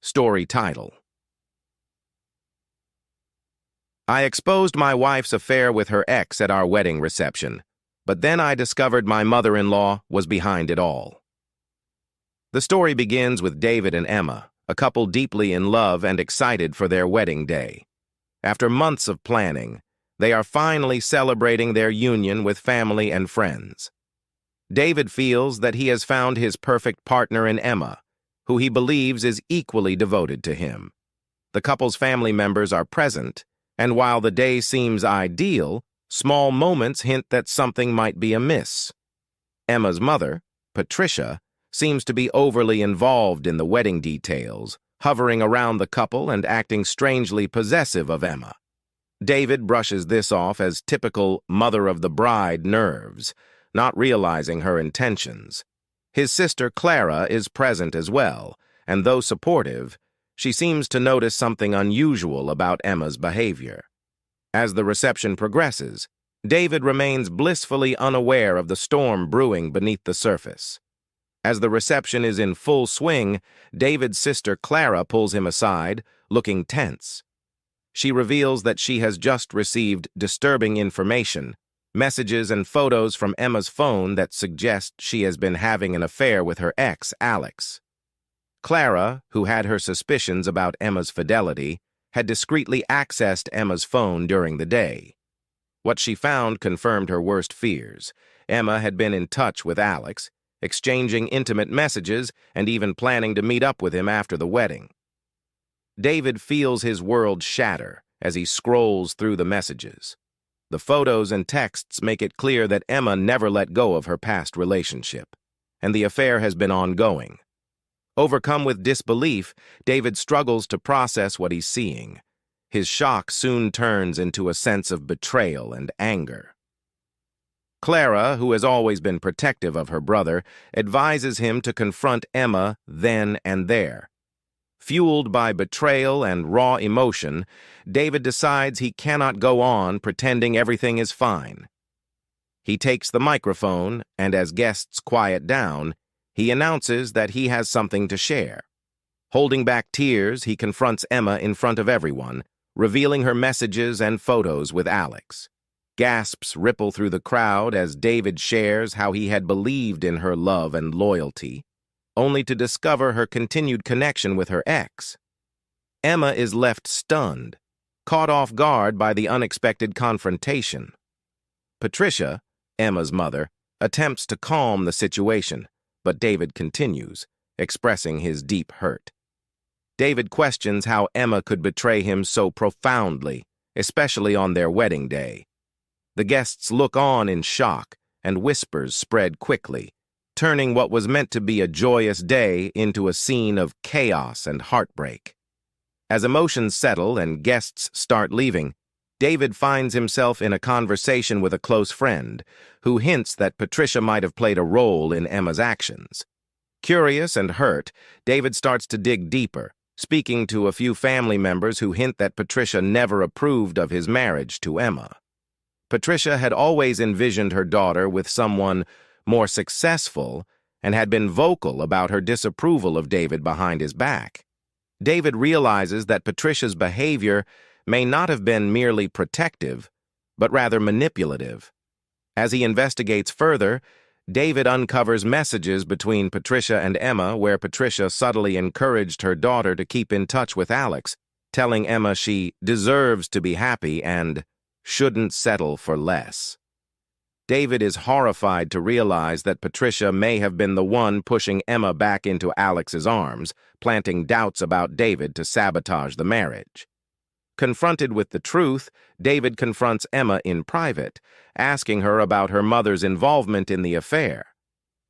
Story title: I exposed my wife's affair with her ex at our wedding reception, but then I discovered my mother-in-law was behind it all. The story begins with David and Emma, a couple deeply in love and excited for their wedding day. After months of planning, they are finally celebrating their union with family and friends. David feels that he has found his perfect partner in Emma, who he believes is equally devoted to him. The couple's family members are present, and while the day seems ideal, small moments hint that something might be amiss. Emma's mother, Patricia, seems to be overly involved in the wedding details, hovering around the couple and acting strangely possessive of Emma. David brushes this off as typical mother-of-the-bride nerves, not realizing her intentions. His sister Clara is present as well, and though supportive, she seems to notice something unusual about Emma's behavior. As the reception progresses, David remains blissfully unaware of the storm brewing beneath the surface. As the reception is in full swing, David's sister Clara pulls him aside, looking tense. She reveals that she has just received disturbing information, messages and photos from Emma's phone that suggest she has been having an affair with her ex, Alex. Clara, who had her suspicions about Emma's fidelity, had discreetly accessed Emma's phone during the day. What she found confirmed her worst fears. Emma had been in touch with Alex, exchanging intimate messages and even planning to meet up with him after the wedding. David feels his world shatter as he scrolls through the messages. The photos and texts make it clear that Emma never let go of her past relationship, and the affair has been ongoing. Overcome with disbelief, David struggles to process what he's seeing. His shock soon turns into a sense of betrayal and anger. Clara, who has always been protective of her brother, advises him to confront Emma then and there. Fueled by betrayal and raw emotion, David decides he cannot go on pretending everything is fine. He takes the microphone, and as guests quiet down, he announces that he has something to share. Holding back tears, he confronts Emma in front of everyone, revealing her messages and photos with Alex. Gasps ripple through the crowd as David shares how he had believed in her love and loyalty, only to discover her continued connection with her ex. Emma is left stunned, caught off guard by the unexpected confrontation. Patricia, Emma's mother, attempts to calm the situation, but David continues, expressing his deep hurt. David questions how Emma could betray him so profoundly, especially on their wedding day. The guests look on in shock, and whispers spread quickly, turning what was meant to be a joyous day into a scene of chaos and heartbreak. As emotions settle and guests start leaving, David finds himself in a conversation with a close friend, who hints that Patricia might have played a role in Emma's actions. Curious and hurt, David starts to dig deeper, speaking to a few family members who hint that Patricia never approved of his marriage to Emma. Patricia had always envisioned her daughter with someone more successful and had been vocal about her disapproval of David behind his back. David realizes that Patricia's behavior may not have been merely protective, but rather manipulative. As he investigates further, David uncovers messages between Patricia and Emma where Patricia subtly encouraged her daughter to keep in touch with Alex, telling Emma she deserves to be happy and shouldn't settle for less. David is horrified to realize that Patricia may have been the one pushing Emma back into Alex's arms, planting doubts about David to sabotage the marriage. Confronted with the truth, David confronts Emma in private, asking her about her mother's involvement in the affair.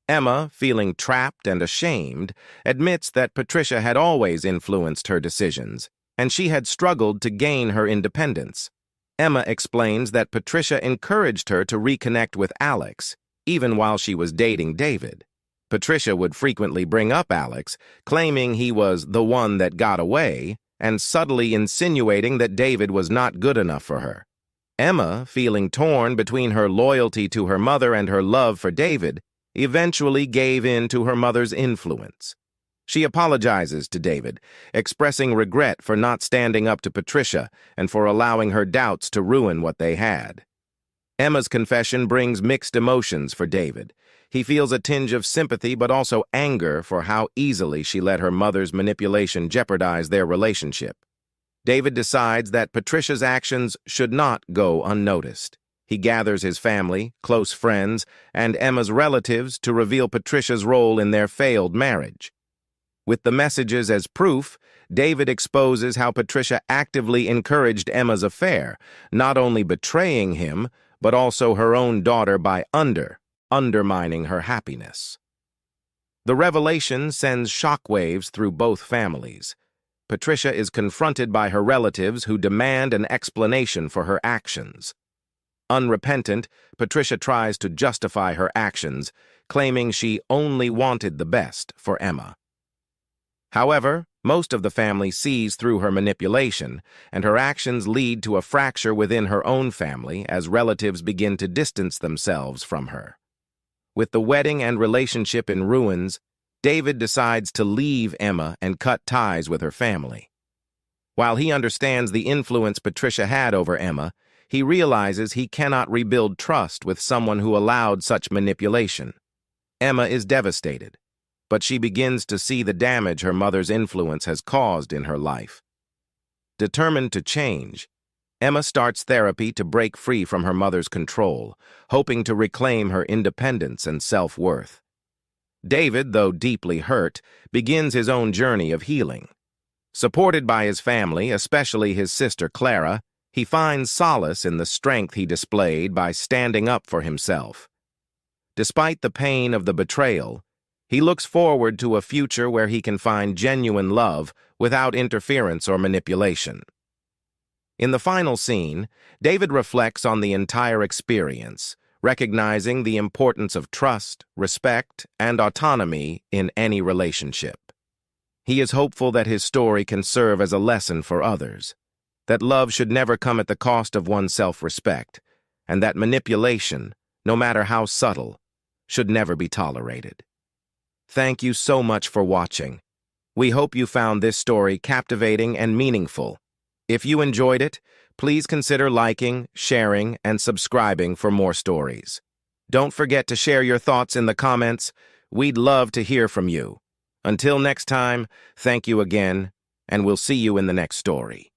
Emma, feeling trapped and ashamed, admits that Patricia had always influenced her decisions, and she had struggled to gain her independence. Emma explains that Patricia encouraged her to reconnect with Alex, even while she was dating David. Patricia would frequently bring up Alex, claiming he was the one that got away, and subtly insinuating that David was not good enough for her. Emma, feeling torn between her loyalty to her mother and her love for David, eventually gave in to her mother's influence. She apologizes to David, expressing regret for not standing up to Patricia and for allowing her doubts to ruin what they had. Emma's confession brings mixed emotions for David. He feels a tinge of sympathy but also anger for how easily she let her mother's manipulation jeopardize their relationship. David decides that Patricia's actions should not go unnoticed. He gathers his family, close friends, and Emma's relatives to reveal Patricia's role in their failed marriage. With the messages as proof, David exposes how Patricia actively encouraged Emma's affair, not only betraying him, but also her own daughter by undermining her happiness. The revelation sends shockwaves through both families. Patricia is confronted by her relatives who demand an explanation for her actions. Unrepentant, Patricia tries to justify her actions, claiming she only wanted the best for Emma. However, most of the family sees through her manipulation, and her actions lead to a fracture within her own family as relatives begin to distance themselves from her. With the wedding and relationship in ruins, David decides to leave Emma and cut ties with her family. While he understands the influence Patricia had over Emma, he realizes he cannot rebuild trust with someone who allowed such manipulation. Emma is devastated, but she begins to see the damage her mother's influence has caused in her life. Determined to change, Emma starts therapy to break free from her mother's control, hoping to reclaim her independence and self-worth. David, though deeply hurt, begins his own journey of healing. Supported by his family, especially his sister Clara, he finds solace in the strength he displayed by standing up for himself. Despite the pain of the betrayal, he looks forward to a future where he can find genuine love without interference or manipulation. In the final scene, David reflects on the entire experience, recognizing the importance of trust, respect, and autonomy in any relationship. He is hopeful that his story can serve as a lesson for others, that love should never come at the cost of one's self-respect, and that manipulation, no matter how subtle, should never be tolerated. Thank you so much for watching. We hope you found this story captivating and meaningful. If you enjoyed it, please consider liking, sharing, and subscribing for more stories. Don't forget to share your thoughts in the comments. We'd love to hear from you. Until next time, thank you again, and we'll see you in the next story.